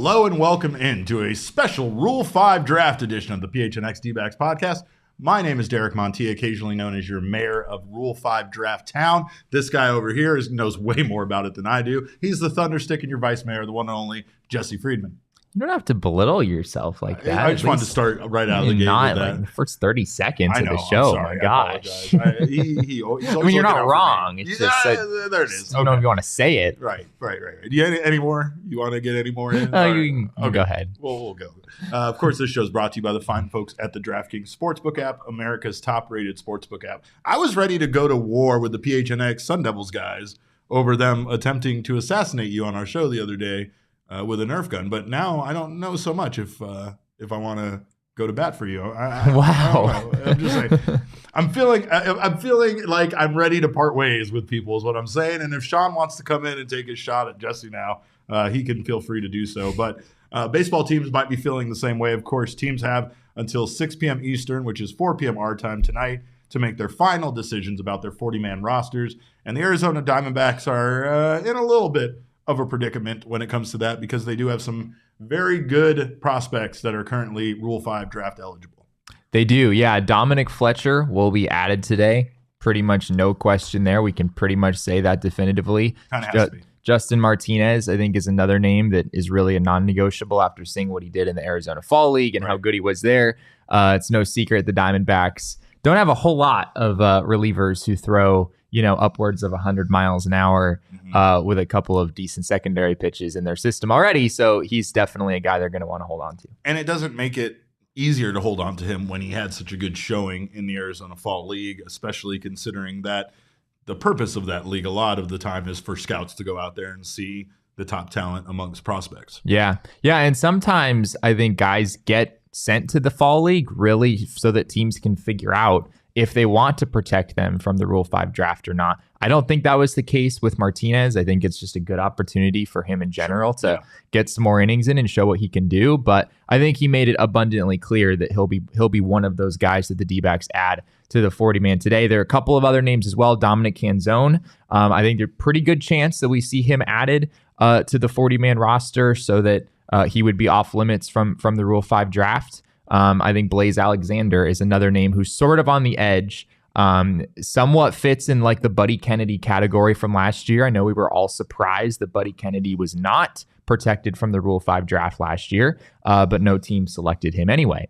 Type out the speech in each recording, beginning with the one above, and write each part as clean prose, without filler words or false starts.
Hello and welcome into a special Rule 5 draft edition of the PHNX D-Backs podcast. My name is Derek Montilla, occasionally known as your mayor of Rule 5 Draft Town. This guy over here knows way more about it than I do. He's the thunderstick and your vice mayor, the one and only Jesse Friedman. You don't have to belittle yourself like that. I just wanted to start right out of the gate with that. Like the first 30 seconds of the show. Sorry, my gosh. I mean, you're not wrong. It's just there it is. I don't know if you want to say it. Right. Do you any more? You want to get any more in? You go ahead. We'll go. Of course, this show is brought to you by the fine folks at the DraftKings Sportsbook app, America's top-rated sportsbook app. I was ready to go to war with the PHNX Sun Devils guys over them attempting to assassinate you on our show the other day. With a Nerf gun, but now I don't know so much if I want to go to bat for you. Wow. I'm just saying. I'm feeling like I'm ready to part ways with people is what I'm saying. And if Sean wants to come in and take his shot at Jesse now, he can feel free to do so. But baseball teams might be feeling the same way. Of course, teams have until 6 p.m. Eastern, which is 4 p.m. our time tonight, to make their final decisions about their 40-man rosters. And the Arizona Diamondbacks are in a little bit of a predicament when it comes to that because they do have some very good prospects that are currently Rule 5 draft eligible. They do, yeah. Dominic Fletcher will be added today. Pretty much no question there. We can pretty much say that definitively. Kind of has to be. Justin Martinez, I think, is another name that is really a non-negotiable after seeing what he did in the Arizona Fall League and how good he was there. It's no secret the Diamondbacks don't have a whole lot of relievers who throw upwards of 100 miles an hour with a couple of decent secondary pitches in their system already. So he's definitely a guy they're going to want to hold on to. And it doesn't make it easier to hold on to him when he had such a good showing in the Arizona Fall League, especially considering that the purpose of that league a lot of the time is for scouts to go out there and see the top talent amongst prospects. Yeah. And sometimes I think guys get sent to the Fall League really so that teams can figure out if they want to protect them from the Rule 5 draft or not. I don't think that was the case with Martinez. I think it's just a good opportunity for him in general to get some more innings in and show what he can do. But I think he made it abundantly clear that he'll be one of those guys that the D-backs add to the 40-man today. There are a couple of other names as well. Dominic Canzone. I think there's a pretty good chance that we see him added to the 40-man roster so that he would be off limits from the Rule 5 draft. I think Blaze Alexander is another name who's sort of on the edge, somewhat fits in like the Buddy Kennedy category from last year. I know we were all surprised that Buddy Kennedy was not protected from the Rule 5 draft last year, but no team selected him anyway.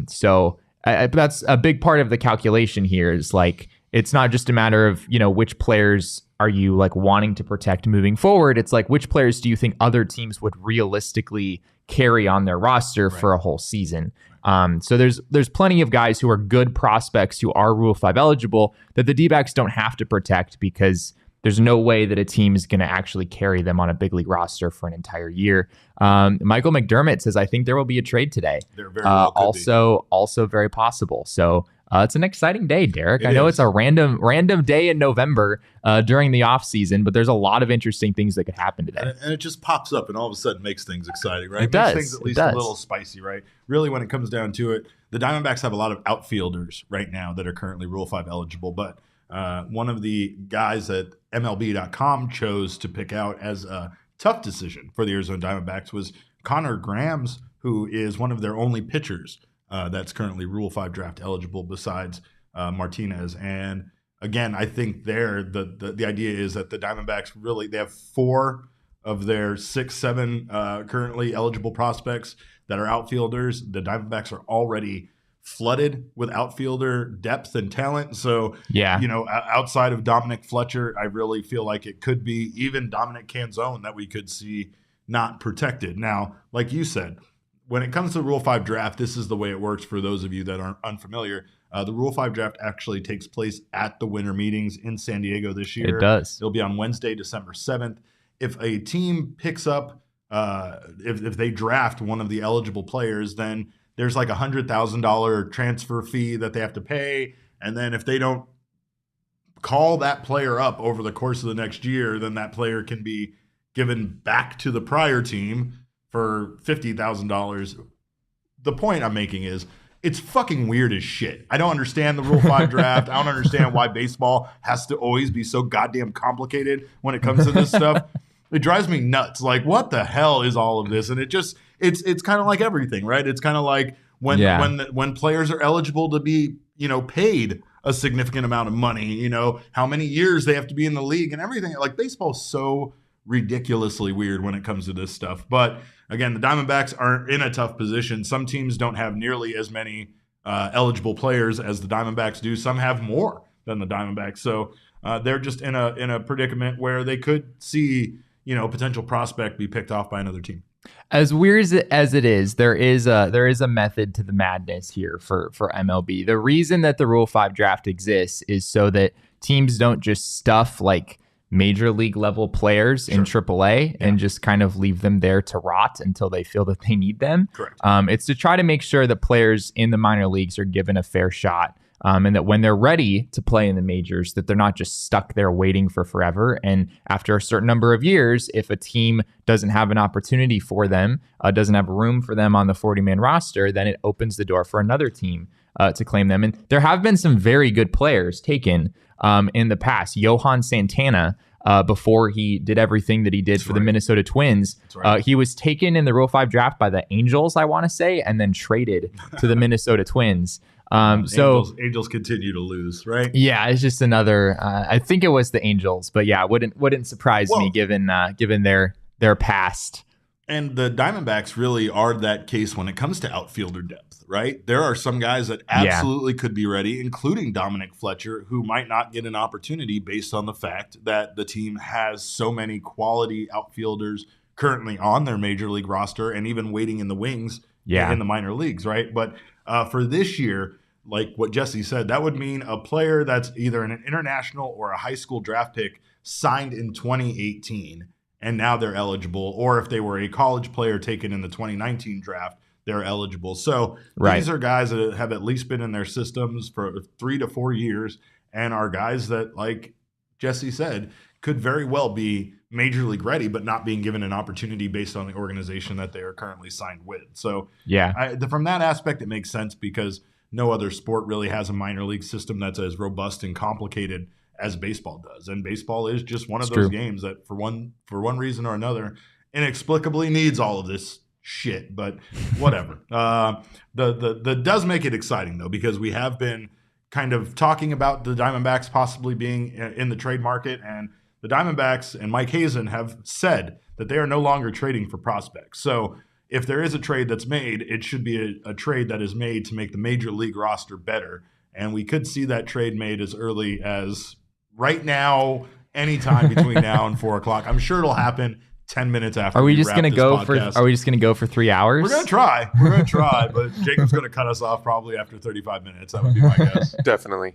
So that's a big part of the calculation here is like, it's not just a matter of, which players are you like wanting to protect moving forward? It's like, which players do you think other teams would realistically carry on their roster for a whole season? So there's plenty of guys who are good prospects who are Rule 5 eligible that the D-backs don't have to protect because there's no way that a team is going to actually carry them on a big league roster for an entire year. Michael McDermott says, I think there will be a trade today. There very well could be. Also very possible. So it's an exciting day, Derek. I know it's a random day in November during the off season, but there's a lot of interesting things that could happen today. And it just pops up and all of a sudden makes things exciting, right? It does. Makes things at least a little spicy, right? Really, when it comes down to it, the Diamondbacks have a lot of outfielders right now that are currently Rule 5 eligible, but one of the guys that MLB.com chose to pick out as a tough decision for the Arizona Diamondbacks was Connor Grams, who is one of their only pitchers that's currently Rule 5 draft eligible besides Martinez. And again, I think the idea is that the Diamondbacks they have 4 of their 7 currently eligible prospects that are outfielders. The Diamondbacks are already flooded with outfielder depth and talent. So, outside of Dominic Fletcher, I really feel like it could be even Dominic Canzone that we could see not protected. Now, like you said, when it comes to the Rule 5 draft, this is the way it works for those of you that aren't unfamiliar. The Rule 5 draft actually takes place at the winter meetings in San Diego this year. It does. It'll be on Wednesday, December 7th. If a team picks up, if they draft one of the eligible players, then there's like $100,000 transfer fee that they have to pay. And then if they don't call that player up over the course of the next year, then that player can be given back to the prior team for $50,000. The point I'm making is it's fucking weird as shit. I don't understand the Rule 5 draft. I don't understand why baseball has to always be so goddamn complicated when it comes to this stuff. It drives me nuts. Like, what the hell is all of this? And it's kind of like everything, right? It's kind of like when players are eligible to be, paid a significant amount of money, how many years they have to be in the league and everything. Like, baseball's so ridiculously weird when it comes to this stuff. But again, the Diamondbacks are in a tough position. Some teams don't have nearly as many eligible players as the Diamondbacks do. Some have more than the Diamondbacks. So they're just in a predicament where they could see, a potential prospect be picked off by another team. As weird as it is, there is a method to the madness here for MLB. The reason that the Rule 5 draft exists is so that teams don't just stuff like major league level players in AAA and just kind of leave them there to rot until they feel that they need them. Correct. It's to try to make sure that players in the minor leagues are given a fair shot. And that when they're ready to play in the majors, that they're not just stuck there waiting for forever. And after a certain number of years, if a team doesn't have an opportunity for them, doesn't have room for them on the 40-man roster, then it opens the door for another team to claim them. And there have been some very good players taken in the past. Johan Santana, before he did everything that he did for the Minnesota Twins, he was taken in the Rule 5 draft by the Angels, I want to say, and then traded to the Minnesota Twins. Angels continue to lose, right? Yeah, it's just another. I think it was the Angels, but yeah, wouldn't surprise me given their past. And the Diamondbacks really are that case when it comes to outfielder depth, right? There are some guys that absolutely could be ready, including Dominic Fletcher, who might not get an opportunity based on the fact that the team has so many quality outfielders currently on their major league roster and even waiting in the wings in the minor leagues, right? But for this year, like what Jesse said, that would mean a player that's either an international or a high school draft pick signed in 2018, and now they're eligible. Or if they were a college player taken in the 2019 draft, they're eligible. So these are guys that have at least been in their systems for 3 to 4 years and are guys that, like Jesse said, could very well be major league ready, but not being given an opportunity based on the organization that they are currently signed with. So from that aspect, it makes sense because no other sport really has a minor league system that's as robust and complicated as baseball does. And baseball is just one of those games that for one reason or another inexplicably needs all of this shit, but whatever. The does make it exciting though, because we have been kind of talking about the Diamondbacks possibly being in the trade market, and the Diamondbacks and Mike Hazen have said that they are no longer trading for prospects. So if there is a trade that's made, it should be a trade that is made to make the major league roster better. And we could see that trade made as early as right now, anytime between now and 4 o'clock. I'm sure it'll happen 10 minutes after. Are we just going to go for 3 hours? We're going to try, but Jacob's going to cut us off probably after 35 minutes. That would be my guess. Definitely.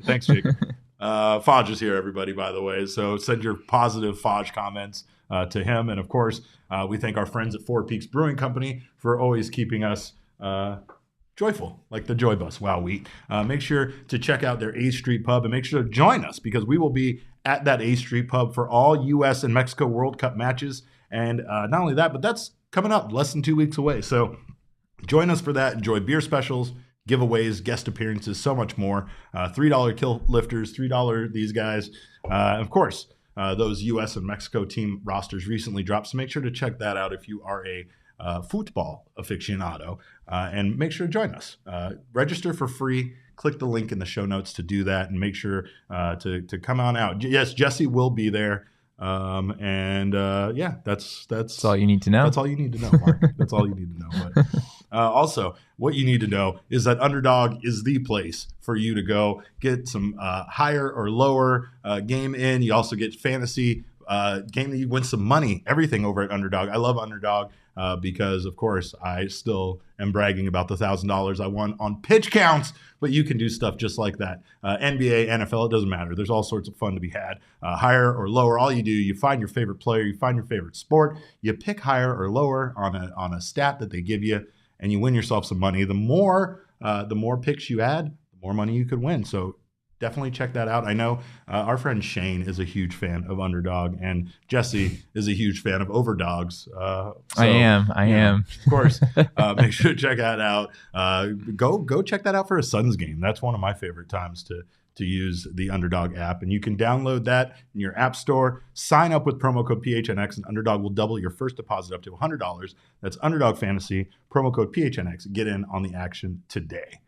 Thanks, Jacob. Fodge is here, everybody, by the way. So send your positive Fodge comments to him. And of course, we thank our friends at Four Peaks Brewing Company for always keeping us joyful, like the Joy Bus. Wow, wheat. Make sure to check out their A Street Pub and make sure to join us because we will be at that A Street Pub for all U.S. and Mexico World Cup matches. And not only that, but that's coming up less than 2 weeks away. So join us for that. Enjoy beer specials, giveaways, guest appearances, so much more. $3 kill lifters, $3 these guys. Of course, those U.S. and Mexico team rosters recently dropped, so make sure to check that out if you are a football aficionado, and make sure to join us. Register for free. Click the link in the show notes to do that, and make sure to come on out. Yes, Jesse will be there. That's all you need to know. That's all you need to know, Mark. That's all you need to know. But also, what you need to know is that Underdog is the place for you to go get some higher or lower game in. You also get fantasy game that you win some money, everything over at Underdog. I love Underdog because, of course, I still am bragging about the $1,000 I won on pitch counts, but you can do stuff just like that. NBA, NFL, it doesn't matter. There's all sorts of fun to be had. Higher or lower, all you do, you find your favorite player, you find your favorite sport, you pick higher or lower on a stat that they give you, and you win yourself some money. The more picks you add, the more money you could win. So definitely check that out. I know our friend Shane is a huge fan of Underdog, and Jesse is a huge fan of Overdogs. I am. Of course, make sure to check that out. Go check that out for a Suns game. That's one of my favorite times to to use the Underdog app. And you can download that in your app store, sign up with promo code PHNX, and Underdog will double your first deposit up to $100. That's Underdog Fantasy, promo code PHNX. Get in on the action today.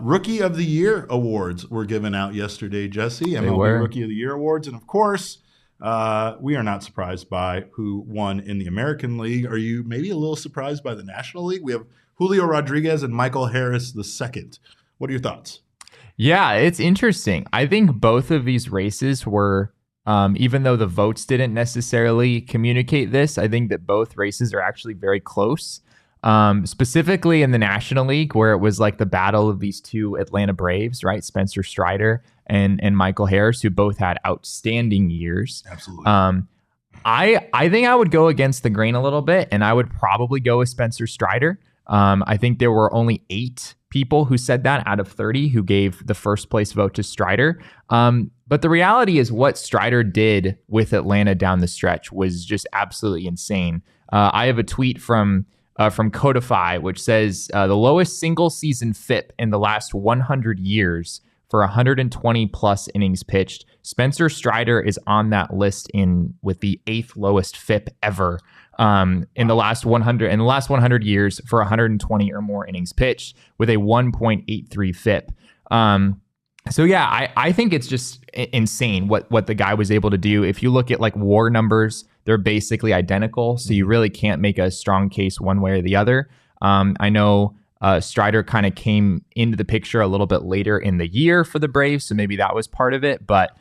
Rookie of the Year awards were given out yesterday, Jesse. MLB Rookie of the Year awards. And of course, we are not surprised by who won in the American League. Are you maybe a little surprised by the National League? We have Julio Rodriguez and Michael Harris II. What are your thoughts? Yeah, it's interesting. I think both of these races were, even though the votes didn't necessarily communicate this, I think that both races are actually very close. Specifically in the National League, where it was like the battle of these two Atlanta Braves, right? Spencer Strider and Michael Harris, who both had outstanding years. Absolutely. I think I would go against the grain a little bit, and I would probably go with Spencer Strider. I think there were only 8 people who said that out of 30 who gave the first place vote to Strider. But the reality is what Strider did with Atlanta down the stretch was just absolutely insane. I have a tweet from Codify, which says the lowest single season FIP in the last 100 years for 120 plus innings pitched. Spencer Strider is on that list with the 8th lowest FIP ever in the last 100 years for 120 or more innings pitched with a 1.83 FIP. So yeah, I think it's just insane what the guy was able to do. If you look at like WAR numbers, they're basically identical, so you really can't make a strong case one way or the other. I know Strider kind of came into the picture a little bit later in the year for the Braves, so maybe that was part of it. But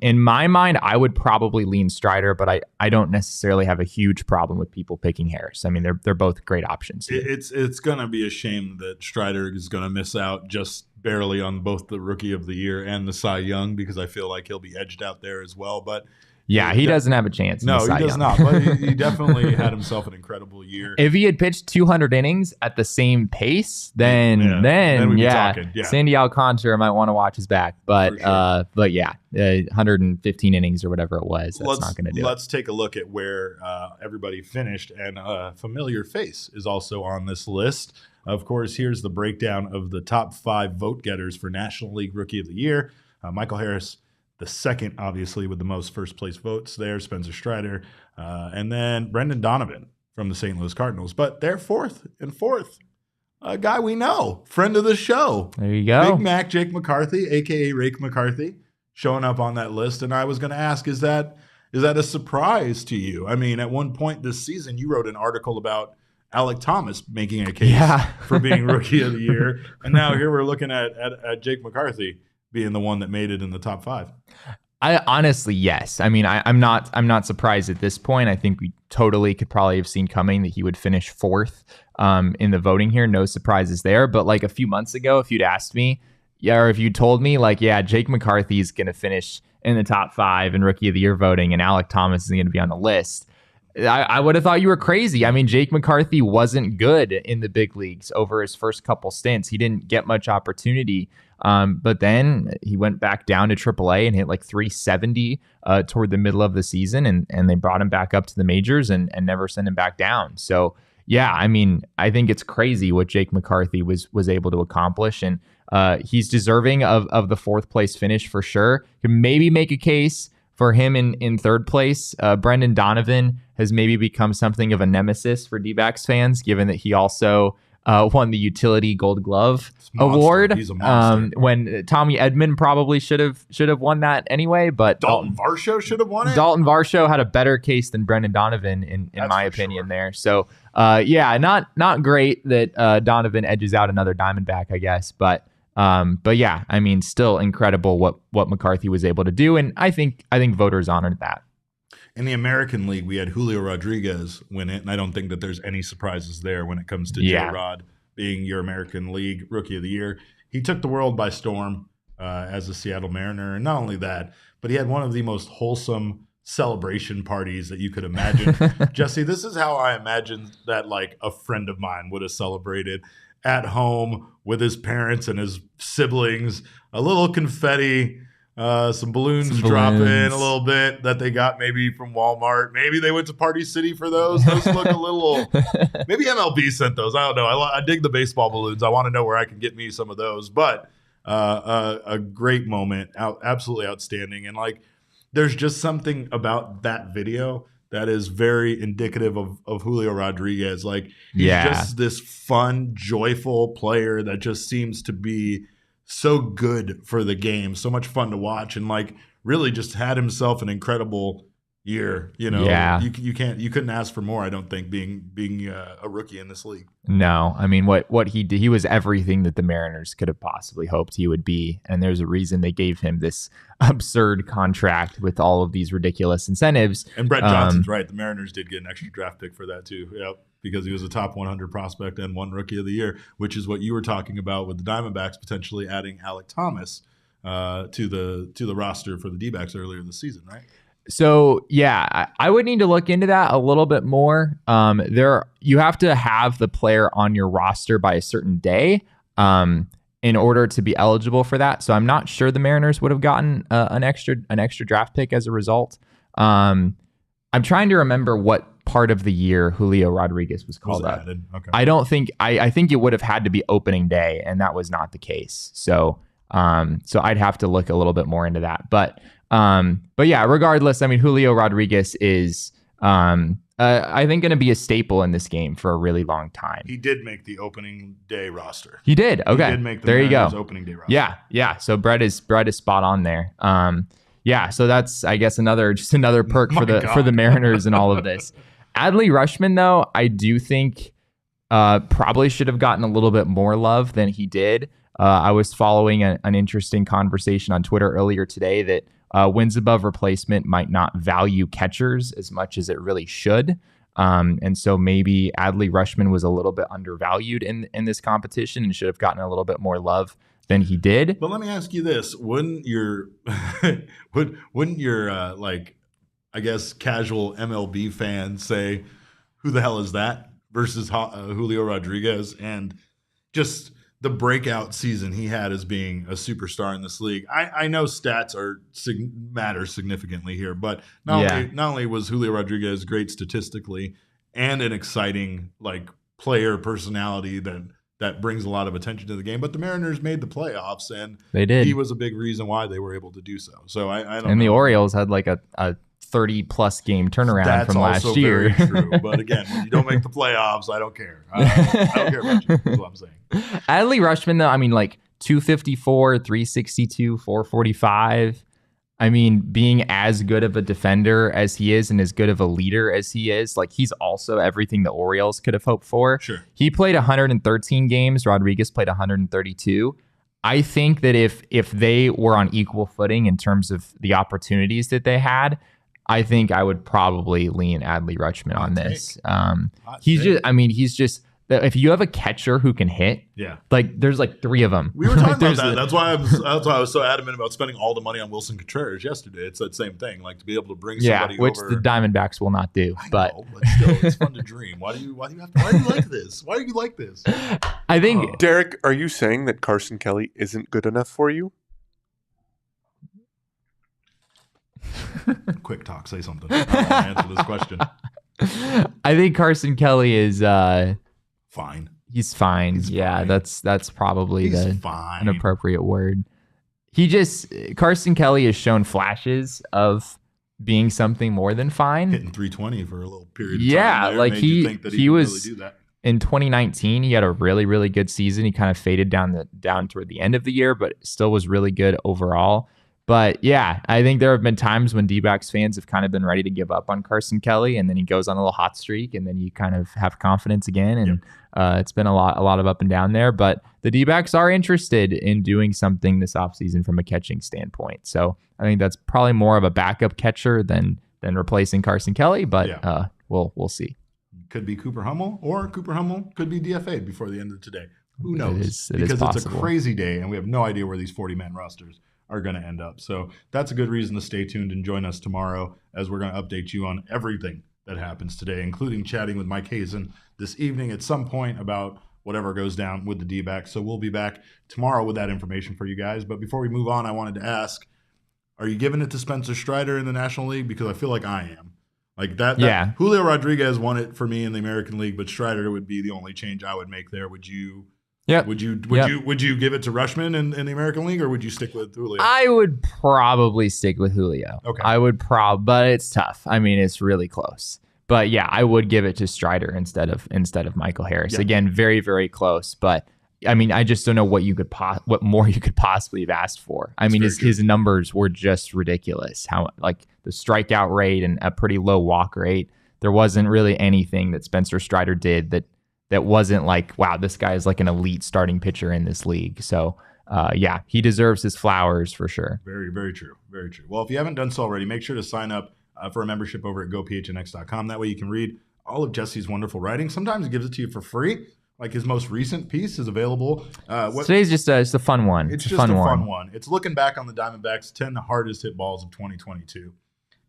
in my mind, I would probably lean Strider, but I don't necessarily have a huge problem with people picking Harris. I mean, they're both great options here. It's going to be a shame that Strider is going to miss out just barely on both the Rookie of the Year and the Cy Young, because I feel like he'll be edged out there as well. But yeah, he doesn't have a chance. No, he does not. But he definitely had himself an incredible year. If he had pitched 200 innings at the same pace, then we'd be talking. Yeah. Sandy Alcantara might want to watch his back. But sure. But yeah, 115 innings or whatever it was. That's not going to do it. Let's take a look at where everybody finished, and a familiar face is also on this list. Of course, here's the breakdown of the top 5 vote getters for National League Rookie of the Year. Michael Harris, the second, obviously, with the most first-place votes there, Spencer Strider, and then Brendan Donovan from the St. Louis Cardinals. But they're fourth, a guy we know, friend of the show. There you go. Big Mac Jake McCarthy, a.k.a. Rake McCarthy, showing up on that list. And I was going to ask, is that a surprise to you? I mean, at one point this season, you wrote an article about Alec Thomas making a case for being Rookie of the Year. And now here we're looking at Jake McCarthy being the one that made it in the top 5. I honestly, yes. I mean, I'm not surprised at this point. I think we totally could probably have seen coming that he would finish 4th in the voting here. No surprises there. But like a few months ago, if you'd asked me, or if you told me like, yeah, Jake McCarthy is going to finish in the top 5 in Rookie of the Year voting and Alec Thomas is going to be on the list, I would have thought you were crazy. I mean, Jake McCarthy wasn't good in the big leagues over his first couple stints. He didn't get much opportunity. But then he went back down to AAA and hit like 370 toward the middle of the season. And they brought him back up to the majors and never sent him back down. So, yeah, I mean, I think it's crazy what Jake McCarthy was able to accomplish. And he's deserving of the 4th place finish for sure. Can maybe make a case for him in 3rd place. Brendan Donovan has maybe become something of a nemesis for D-backs fans, given that he also won the Utility Gold Glove award. He's a monster. When Tommy Edman probably should have won that anyway, but Dalton Varsho should have won it. Dalton Varsho had a better case than Brendan Donovan in my opinion there. So yeah, not great that Donovan edges out another Diamondback, I guess, but yeah, I mean, still incredible what McCarthy was able to do, and I think voters honored that. In the American League, we had Julio Rodriguez win it, and I don't think that there's any surprises there when it comes to J-Rod being your American League Rookie of the Year. He took the world by storm as a Seattle Mariner, and not only that, but he had one of the most wholesome celebration parties that you could imagine. Jesse, this is how I imagine that like a friend of mine would have celebrated at home with his parents and his siblings. A little confetti, some balloons drop in a little bit that they got maybe from Walmart. Maybe they went to Party City for those. Those look a little, maybe MLB sent those. I don't know. I dig the baseball balloons. I want to know where I can get me some of those. But A great moment, absolutely outstanding. And like, there's just something about that video that is very indicative of Julio Rodriguez. Like, he's just this fun, joyful player that just seems to be so good for the game, so much fun to watch, and like really just had himself an incredible year. You couldn't ask for more, I don't think, being a rookie in this league. No, I mean, what he did, he was everything that the Mariners could have possibly hoped he would be, and there's a reason they gave him this absurd contract with all of these ridiculous incentives. And Brett Johnson's right, the Mariners did get an extra draft pick for that too. Yep, because he was a top 100 prospect and won Rookie of the Year, which is what you were talking about with the Diamondbacks potentially adding Alek Thomas to the roster for the D-backs earlier this season, right? So yeah, I would need to look into that a little bit more. You have to have the player on your roster by a certain day in order to be eligible for that. So I'm not sure the Mariners would have gotten an extra draft pick as a result. I'm trying to remember what part of the year Julio Rodriguez was called up. Okay. I think it would have had to be opening day, and that was not the case. So I'd have to look a little bit more into that. But yeah, regardless, I mean, Julio Rodriguez is, I think, going to be a staple in this game for a really long time. He did make the opening day roster. He did. Okay. He did make the there Mariners you go. Opening day roster. Yeah. So Brett is spot on there. Yeah. So that's, I guess, another perk for the Mariners and all of this. Adley Rutschman, though, I do think probably should have gotten a little bit more love than he did. I was following an interesting conversation on Twitter earlier today that wins above replacement might not value catchers as much as it really should. And so maybe Adley Rutschman was a little bit undervalued in this competition and should have gotten a little bit more love than he did. But let me ask you this. Wouldn't your like, I guess, casual MLB fan say, who the hell is that versus Julio Rodriguez? And just the breakout season he had as being a superstar in this league. I know stats matter significantly here, but not only was Julio Rodriguez great statistically and an exciting like player personality that brings a lot of attention to the game, but the Mariners made the playoffs, and they did. He was a big reason why they were able to do so. So I don't know. And the Orioles had like a 30-plus game turnaround from last year. That's also very true. But again, when you don't make the playoffs, I don't care. I don't care about you. That's what I'm saying. Adley Rutschman, though, I mean, like 254, 362, 445. I mean, being as good of a defender as he is and as good of a leader as he is, like, he's also everything the Orioles could have hoped for. Sure. He played 113 games. Rodriguez played 132. I think that if they were on equal footing in terms of the opportunities that they had, I think I would probably lean Adley Rutschman on this. He's just if you have a catcher who can hit, like there's like three of them. We were talking about that. That's why I was so adamant about spending all the money on Wilson Contreras yesterday. It's that same thing, like to be able to bring somebody which over. the Diamondbacks will not do. But still, it's fun to dream. Why do you like this? Why do you like this? I think Derek, are you saying that Carson Kelly isn't good enough for you? Quick talk, say something. I want to answer this question. I think Carson Kelly is fine. He's fine. Fine. That's probably an appropriate word. Carson Kelly has shown flashes of being something more than fine. Hitting 320 for a little period of time. Like he was really do that. In 2019, he had a really, really good season. He kind of faded down toward the end of the year, but still was really good overall. But yeah, I think there have been times when D-backs fans have kind of been ready to give up on Carson Kelly, and then he goes on a little hot streak, and then you kind of have confidence again. And it's been a lot of up and down there. But the D-backs are interested in doing something this offseason from a catching standpoint. So I think that's probably more of a backup catcher than replacing Carson Kelly. But we'll see. Could be Cooper Hummel, or Cooper Hummel could be DFA'd before the end of today. Who knows? Because it's a crazy day, and we have no idea where these 40-man rosters are going to end up. So that's a good reason to stay tuned and join us tomorrow as we're going to update you on everything that happens today, including chatting with Mike Hazen this evening at some point about whatever goes down with the D-backs. So we'll be back tomorrow with that information for you guys. But before we move on, I wanted to ask, are you giving it to Spencer Strider in the National League? Because I feel like I am. Like that Julio Rodriguez won it for me in the American League, but Strider would be the only change I would make there. Would you Yep. Would you give it to Rushman in the American League, or would you stick with Julio? I would probably stick with Julio. Okay. But it's tough. I mean, it's really close. But yeah, I would give it to Strider instead of Michael Harris. Yeah. Again, very, very close. But I mean, I just don't know what more you could possibly have asked for. I mean, his numbers were just ridiculous. How like the strikeout rate and a pretty low walk rate. There wasn't really anything that Spencer Strider did that wasn't like, wow, this guy is like an elite starting pitcher in this league. So yeah, he deserves his flowers for sure. Very, very true. Very true. Well, if you haven't done so already, make sure to sign up for a membership over at gophnx.com. That way you can read all of Jesse's wonderful writing. Sometimes he gives it to you for free. Like his most recent piece is available. Today's just it's a fun one. It's just a fun one. It's looking back on the Diamondbacks' 10 hardest hit balls of 2022.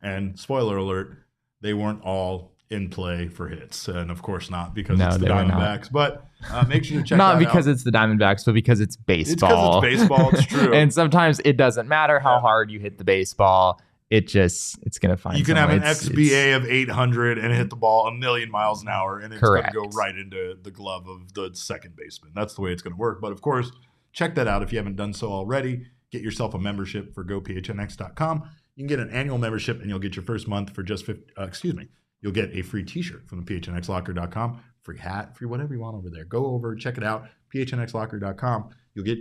And spoiler alert, they weren't all in play for hits. And of course not because it's the Diamondbacks. But make sure to check not that because out. It's the Diamondbacks, but because it's baseball. It's because it's baseball. It's true. And sometimes it doesn't matter how hard you hit the baseball. It's going to find you can have an XBA of 800 and hit the ball 1,000,000 miles an hour, and it's going to go right into the glove of the second baseman. That's the way it's going to work. But of course, check that out if you haven't done so already. Get yourself a membership for gophnx.com. You can get an annual membership, and you'll get your first month for just you'll get a free T-shirt from the phnxlocker.com, free hat, free whatever you want over there. Go over, check it out, phnxlocker.com. You'll get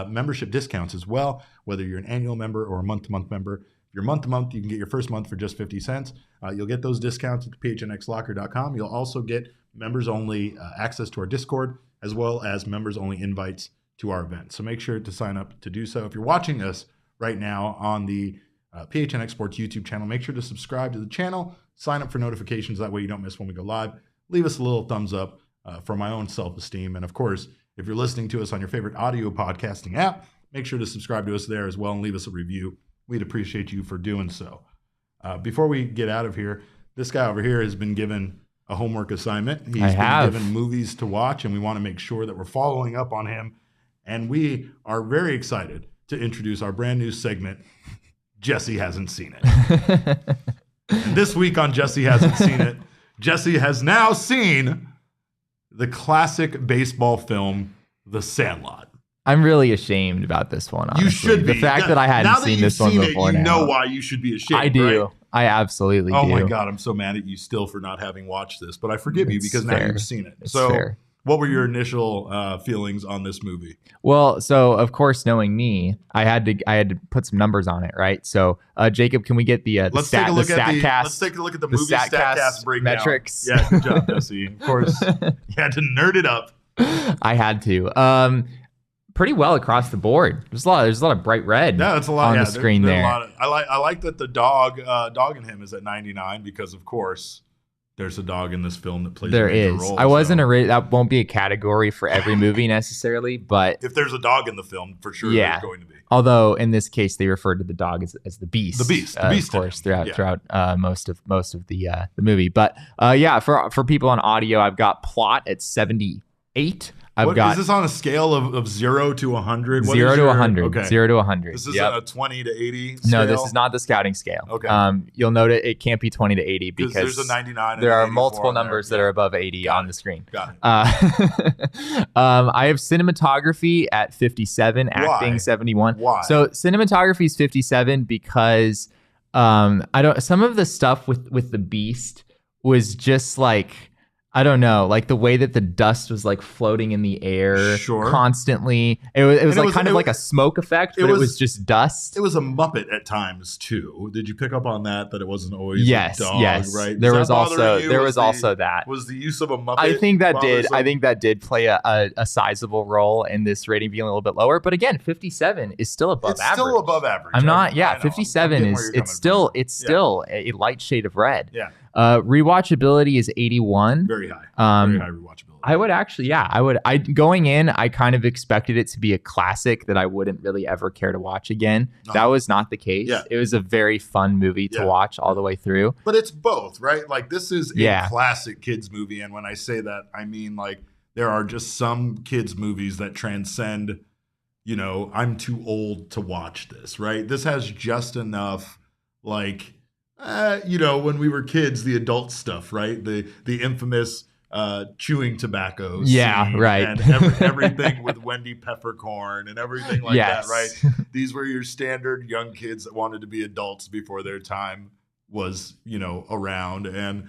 membership discounts as well, whether you're an annual member or a month-to-month member. If you're month-to-month, you can get your first month for just 50 cents. You'll get those discounts at phnxlocker.com. You'll also get members-only access to our Discord, as well as members-only invites to our event. So make sure to sign up to do so. If you're watching us right now on the PHNX Sports YouTube channel, make sure to subscribe to the channel, sign up for notifications. That way you don't miss when we go live. Leave us a little thumbs up for my own self-esteem. And of course, if you're listening to us on your favorite audio podcasting app, make sure to subscribe to us there as well and leave us a review. We'd appreciate you for doing so. Before we get out of here, this guy over here has been given a homework assignment. He's been given movies to watch, and we want to make sure that we're following up on him. And we are very excited to introduce our brand new segment, Jesse Hasn't Seen It. And this week on Jesse Hasn't Seen It, Jesse has now seen the classic baseball film, The Sandlot. I'm really ashamed about this one, honestly. You should be. The fact that I hadn't seen this one before now. You know why you should be ashamed, I do. Right? I absolutely do. Oh my God, I'm so mad at you still for not having watched this, but I forgive you because now you've seen it. It's so fair. What were your initial feelings on this movie? Well, so of course, knowing me, I had to put some numbers on it, right? So, Jacob, can we get the let's take a look at the movie StatCast breakdown. Metrics. Yeah, good job, Jesse. Of course, you had to nerd it up. I had to. Pretty well across the board. There's a lot of bright red. Yeah, that's a lot on the screen there. I like that the dog in him is at 99 because of course there's a dog in this film that plays. There a major is. role, I wasn't that won't be a category for every movie necessarily, but if there's a dog in the film, for sure there's going to be. Although in this case they referred to the dog as the Beast. The Beast, of course, throughout most of the movie. But for people on audio, I've got plot at 78. Is this on a scale of 0 to 100? 0 to 100. Okay. 0 to 100. This isn't a 20 to 80 scale? No, this is not the scouting scale. Okay. You'll note it can't be 20 to 80 because there's a 99 there are multiple numbers that are above 80 on the screen. Got it. I have cinematography at 57, acting 71. Why? So cinematography is 57 because some of the stuff with the Beast was just like, I don't know, like the way that the dust was like floating in the air constantly. It was like a smoke effect, but it was just dust. It was a Muppet at times too. Did you pick up on that? That it wasn't always a dog, right? There was also that. Was the use of a Muppet? I think that did play a sizable role in this rating being a little bit lower. But again, 57 is still above average. It's still above average. I'm not. Yeah, 57 is. It's still a light shade of red. Yeah. Rewatchability is 81. Very high. Very high rewatchability. I would actually, going in, I kind of expected it to be a classic that I wouldn't really ever care to watch again. That was not the case. Yeah. It was a very fun movie to watch all the way through. But it's both, right? Like this is a classic kids movie. And when I say that, I mean like there are just some kids movies that transcend, I'm too old to watch this, right? This has just enough like, when we were kids, the adult stuff, right? The infamous chewing tobacco. Yeah, scene right. And everything with Wendy Peppercorn and everything like that, right? These were your standard young kids that wanted to be adults before their time was, around. And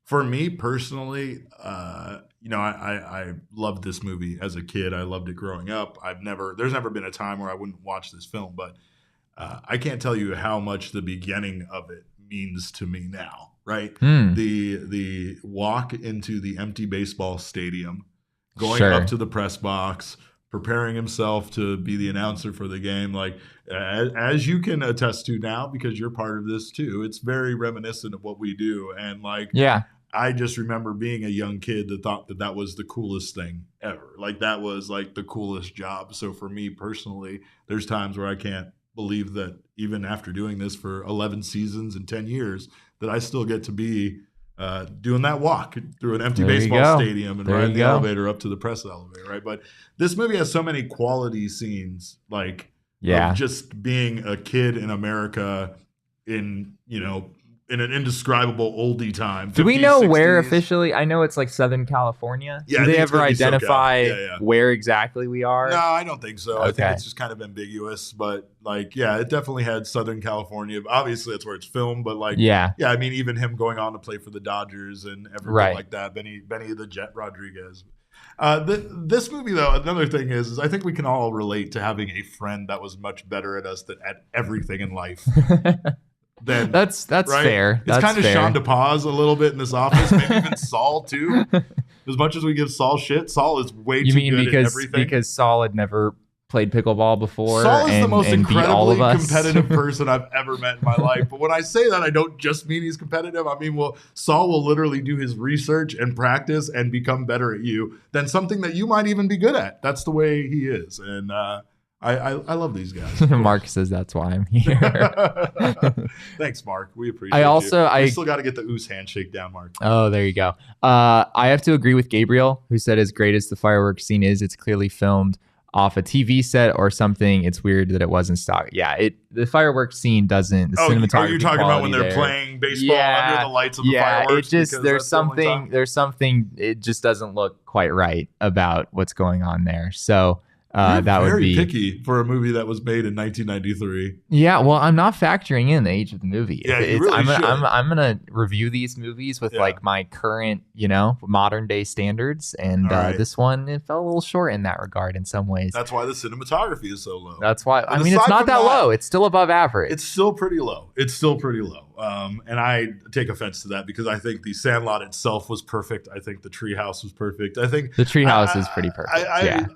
for me personally, I loved this movie as a kid. I loved it growing up. There's never been a time where I wouldn't watch this film, but I can't tell you how much the beginning of it means to me now, right? The walk into the empty baseball stadium, going up to the press box, preparing himself to be the announcer for the game, like as you can attest to now because you're part of this too. It's very reminiscent of what we do, and I just remember being a young kid that thought that was the coolest thing ever. Like that was like the coolest job. So for me personally, there's times where I can't believe that even after doing this for 11 seasons and 10 years, that I still get to be doing that walk through an empty baseball stadium and riding the elevator up to the press elevator, right? But this movie has so many quality scenes, of just being a kid in America in an indescribable oldie time. Do we know 60s. Where officially? I know it's like Southern California. Yeah, do they ever identify where exactly we are? No, I don't think so. Okay. I think it's just kind of ambiguous. But it definitely had Southern California. Obviously, that's where it's filmed. But I mean, even him going on to play for the Dodgers and everything like that. Benny the Jet Rodriguez. This movie, though, another thing is I think we can all relate to having a friend that was much better at us at everything in life. Then that's right? fair. It's kind of Sean DePaz a little bit in this office. Maybe even Saul too. As much as we give Saul shit, Saul is way too good at everything. Because Saul had never played pickleball before. Saul is the most incredibly competitive person I've ever met in my life. But when I say that, I don't just mean he's competitive. I mean, Saul will literally do his research and practice and become better at you than something that you might even be good at. That's the way he is, and I love these guys. Mark says that's why I'm here. Thanks, Mark. We appreciate it. We still got to get the Oos handshake down, Mark. Oh, there you go. I have to agree with Gabriel, who said as great as the fireworks scene is, it's clearly filmed off a TV set or something. It's weird that it wasn't stock. Yeah, the fireworks scene doesn't. The cinematography. Are you talking about when they're playing baseball under the lights of the fireworks? Yeah, there's something. It just doesn't look quite right about what's going on there. So. That would be picky for a movie that was made in 1993. Yeah, well, I'm not factoring in the age of the movie. Yeah, you really should. I'm gonna review these movies with my current, modern day standards, and this one it fell a little short in that regard in some ways. That's why the cinematography is so low. That's why. I mean, it's not that low. It's still above average. It's still pretty low. And I take offense to that because I think the Sandlot itself was perfect. I think the treehouse was perfect. I think the treehouse is pretty perfect.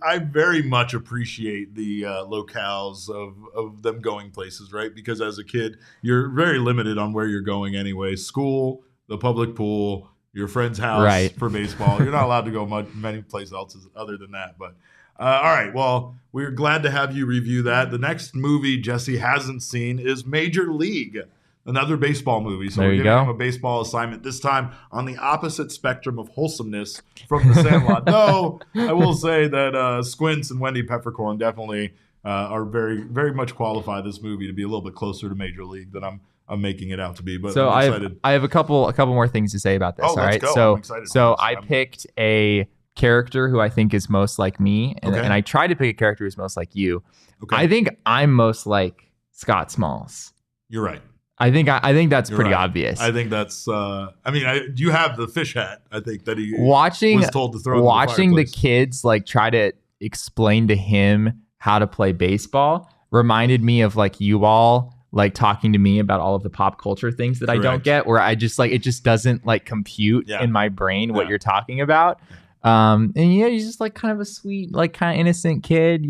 I very much appreciate the locales of them going places, right? Because as a kid, you're very limited on where you're going anyway. School, the public pool, your friend's house for baseball. You're not allowed to go many places else other than that. But all right, well, we're glad to have you review that. The next movie Jesse hasn't seen is Major League. Another baseball movie. So we're giving him a baseball assignment, this time on the opposite spectrum of wholesomeness from the Sandlot. Though I will say that Squints and Wendy Peppercorn definitely are very, very much qualify this movie to be a little bit closer to Major League than I'm making it out to be. But so I'm excited. I have a couple more things to say about this. All right. Let's go. I'm excited so I picked a character who I think is most like me, and I tried to pick a character who's most like you. Okay. I think I'm most like Scott Smalls. You're right. I think that's pretty obvious. I think that's. You have the fish hat. I think that he was told to throw. Watching the kids try to explain to him how to play baseball reminded me of you all talking to me about all of the pop culture things that I don't get. Where I just it just doesn't compute in my brain what you're talking about. And he's just kind of a sweet, kind of innocent kid,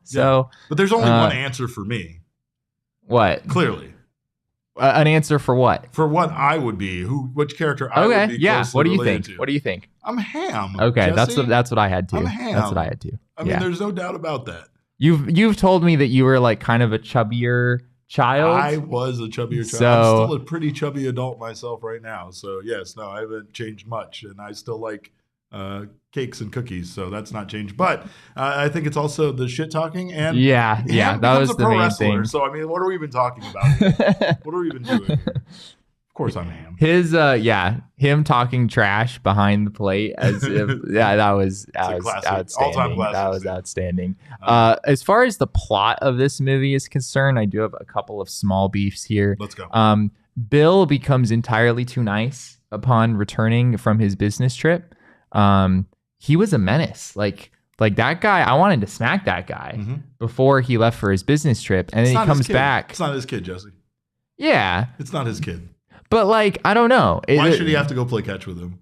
So, but there's only one answer for me. What? Clearly. An answer for what? For what I would be, which character I would be. Yeah. What do you think? To. What do you think? I'm Ham. Okay, Jesse. that's what I had too. I'm Ham. That's what I had too. I mean, there's no doubt about that. You've told me that you were kind of a chubbier child. I was a chubbier child. So, I'm still a pretty chubby adult myself right now. So yes, no, I haven't changed much, and I still like cakes and cookies, so that's not changed. But I think it's also the shit talking and that was the main thing. So I mean, what are we even talking about? What are we even doing here? Of course I'm ham. His him talking trash behind the plate as if that was classic. outstanding. All-time classic That was scene. outstanding. As far as the plot of this movie is concerned, I do have a couple of small beefs here. Let's go. Bill becomes entirely too nice upon returning from his business trip. He was a menace. Like that guy, I wanted to smack that guy before he left for his business trip. And then he comes back. It's not his kid, Jesse. Yeah. It's not his kid. But like, I don't know. Why should he have to go play catch with him?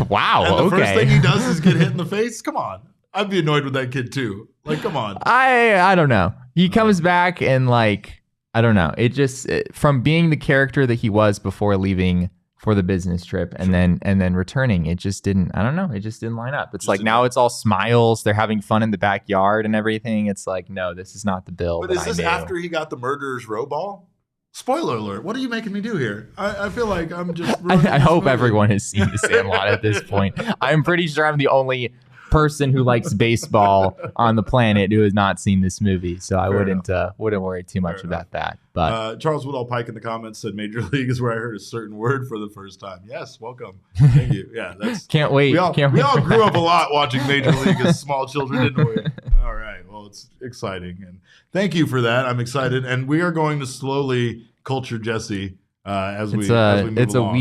Wow. And the okay. first thing he does is get hit in the face? Come on. I'd be annoyed with that kid too. Like, come on. I don't know. He comes back and like, I don't know. It just, from being the character that he was before leaving for the business trip and then returning, it just didn't, I don't know. It just didn't line up. It's like now it's all smiles. They're having fun in the backyard and everything. It's like, no, this is not the Bill. But is this after he got the murderer's row ball? Spoiler alert. What are you making me do here? I feel like I'm just... I hope everyone has seen the Sandlot at this point. I'm pretty sure I'm the only person who likes baseball on the planet who has not seen this movie, so I wouldn't worry too much about that. But Charles Woodall Pike in the comments said Major League is where I heard a certain word for the first time. Yes, welcome. Thank you. Yeah, that's can't wait. We all grew up a lot watching Major League as small children, didn't we? All right. Well, it's exciting, and thank you for that. I'm excited, and we are going to slowly culture Jesse as we move it's along.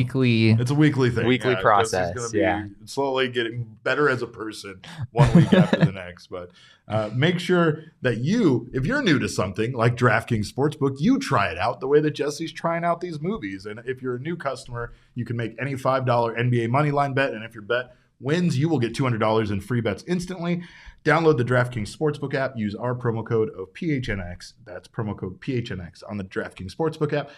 It's a weekly thing. Weekly process. Jesse's gonna be slowly getting better as a person 1 week after the next. But make sure that if you're new to something like DraftKings Sportsbook, you try it out the way that Jesse's trying out these movies. And if you're a new customer, you can make any $5 NBA moneyline bet, and if your bet wins, you will get $200 in free bets instantly. Download the DraftKings Sportsbook app. Use our promo code of PHNX. That's promo code PHNX on the DraftKings Sportsbook app.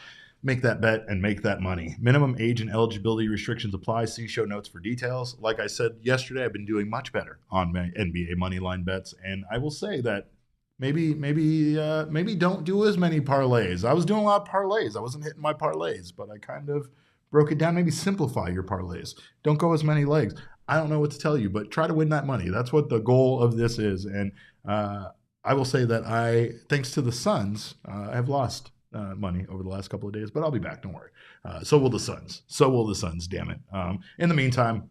Make that bet and make that money. Minimum age and eligibility restrictions apply. See show notes for details. Like I said yesterday, I've been doing much better on my NBA moneyline bets, and I will say that maybe don't do as many parlays. I was doing a lot of parlays. I wasn't hitting my parlays, but I kind of broke it down. Maybe simplify your parlays. Don't go as many legs. I don't know what to tell you, but try to win that money. That's what the goal of this is. And I will say that thanks to the Suns, I have lost money over the last couple of days, but I'll be back. Don't worry. So will the Suns. Damn it. In the meantime,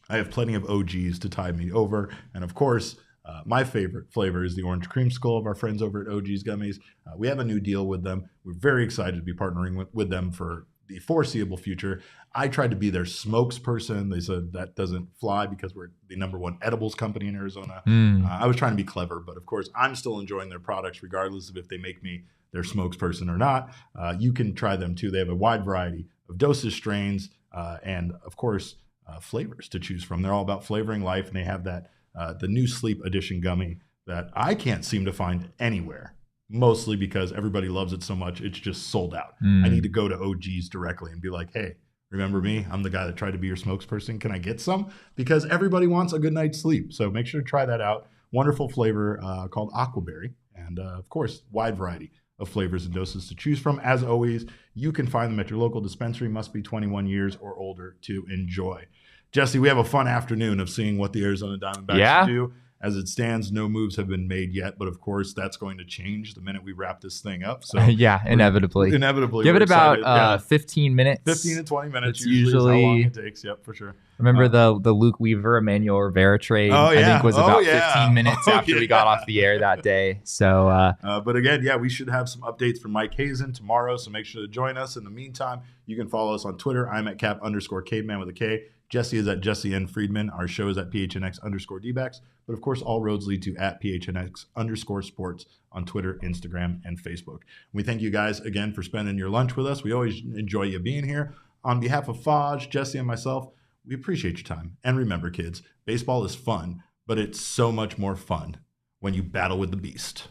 I have plenty of OGs to tide me over. And of course, my favorite flavor is the orange creamsicle of our friends over at OG's Gummies. We have a new deal with them. We're very excited to be partnering with them for the foreseeable future. I tried to be their smokesperson. They said that doesn't fly because we're the #1 edibles company in Arizona. I was trying to be clever, but of course, I'm still enjoying their products regardless of if they make me their spokesperson or not. You can try them too. They have a wide variety of dosage strains and, of course, flavors to choose from. They're all about flavoring life, and they have that the new Sleep Edition gummy that I can't seem to find anywhere. Mostly because everybody loves it so much, it's just sold out. I need to go to OGs directly and be like, hey, remember me? I'm the guy that tried to be your spokesperson. Can I get some? Because everybody wants a good night's sleep. So make sure to try that out. Wonderful flavor called Aquaberry. And of course, wide variety of flavors and doses to choose from. As always, you can find them at your local dispensary. Must be 21 years or older to enjoy. Jesse, we have a fun afternoon of seeing what the Arizona Diamondbacks do. As it stands, no moves have been made yet, but of course, that's going to change the minute we wrap this thing up. So inevitably. Give it about 15 minutes. 15 to 20 minutes It's usually is how long it takes. Yep, for sure. Remember the Luke Weaver, Emmanuel Rivera trade? I think was about 15 minutes after we got off the air that day. So, but again, we should have some updates from Mike Hazen tomorrow. So make sure to join us. In the meantime, you can follow us on Twitter. I'm at cap_caveman with a K. Jesse is at Jesse N. Friedman. Our show is at PHNX_DBacks. But of course, all roads lead to at PHNX_sports on Twitter, Instagram, and Facebook. We thank you guys again for spending your lunch with us. We always enjoy you being here. On behalf of Faj, Jesse, and myself, we appreciate your time. And remember, kids, baseball is fun, but it's so much more fun when you battle with the beast.